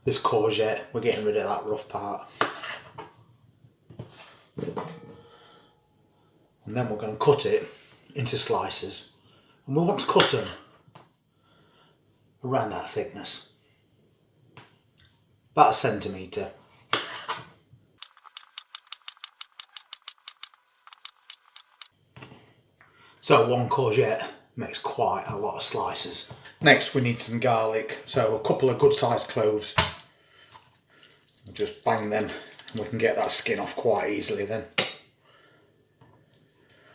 this courgette, we're getting rid of that rough part. And then we're going to cut it into slices. And we want to cut them around that thickness. About 1 centimetre. So 1 courgette makes quite a lot of slices. Next we need some garlic, so a couple of good sized cloves. We'll just bang them and we can get that skin off quite easily then.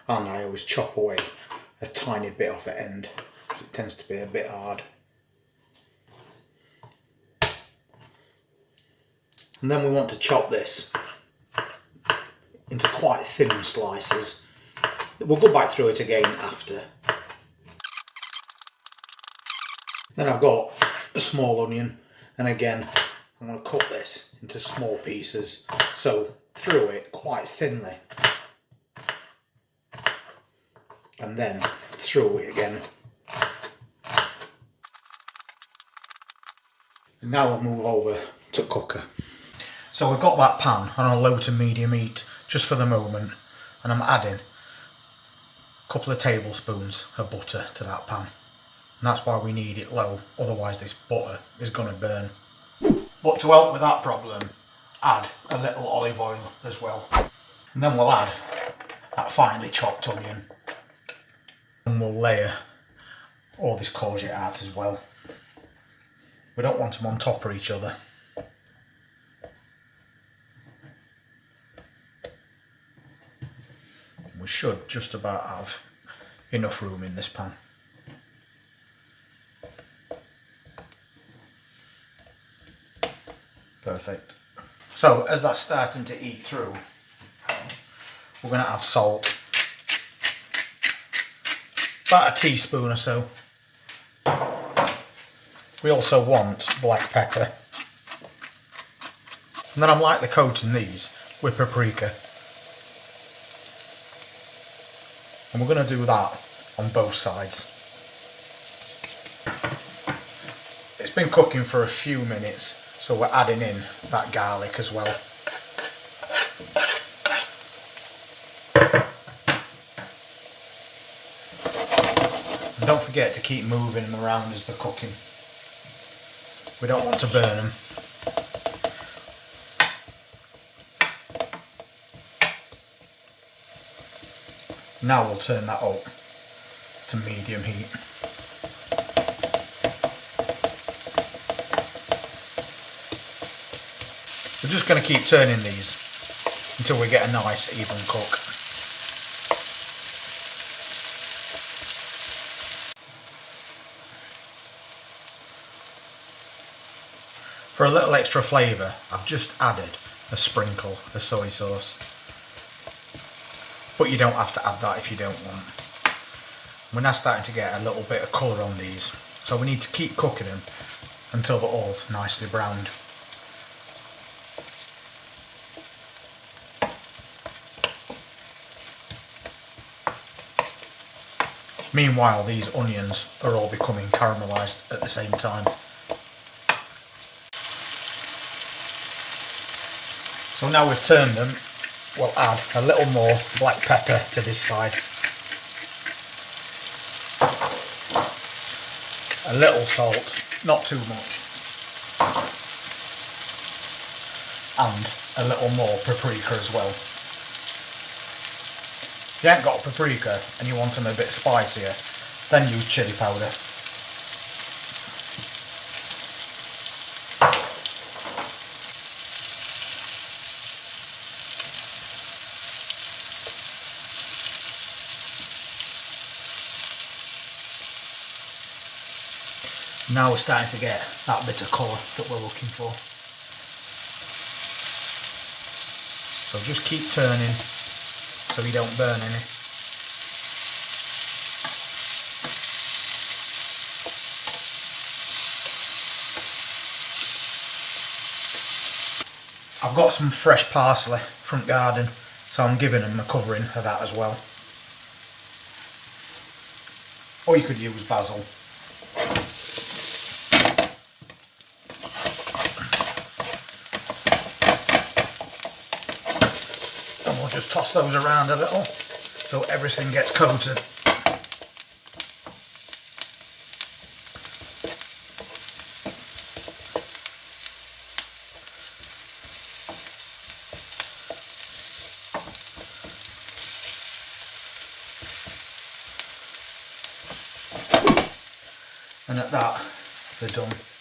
And I always chop away a tiny bit off the end because it tends to be a bit hard. And then we want to chop this into quite thin slices. We'll go back through it again after. Then I've got a small onion, and again I'm going to cut this into small pieces, so through it quite thinly, and then through it again. And now I'll move over to cooker. So we've got that pan on a low to medium heat just for the moment, and I'm adding a couple of tablespoons of butter to that pan. And that's why we need it low, otherwise this butter is going to burn. But to help with that problem, add a little olive oil as well. And then we'll add that finely chopped onion. And we'll layer all this courgette out as well. We don't want them on top of each other. We should just about have enough room in this pan. Perfect. So as that's starting to eat through, we're going to add salt. About a teaspoon or so. We also want black pepper. And then I'm lightly coating these with paprika. And we're going to do that on both sides. It's been cooking for a few minutes, so we're adding in that garlic as well. And don't forget to keep moving them around as they're cooking. We don't want to burn them. Now we'll turn that up to medium heat. We're just going to keep turning these until we get a nice even cook. For a little extra flavour, I've just added a sprinkle of soy sauce. But you don't have to add that if you don't want. We're now starting to get a little bit of colour on these, so we need to keep cooking them until they're all nicely browned. Meanwhile, these onions are all becoming caramelised at the same time. So now we've turned them, we'll add a little more black pepper to this side. A little salt, not too much. And a little more paprika as well. If you ain't got paprika and you want them a bit spicier, then use chilli powder. Now we're starting to get that bit of colour that we're looking for. So just keep turning so you don't burn any. I've got some fresh parsley from the garden, so I'm giving them a covering of that as well. Or you could use basil. just toss those around a little so everything gets coated. And at that, they're done.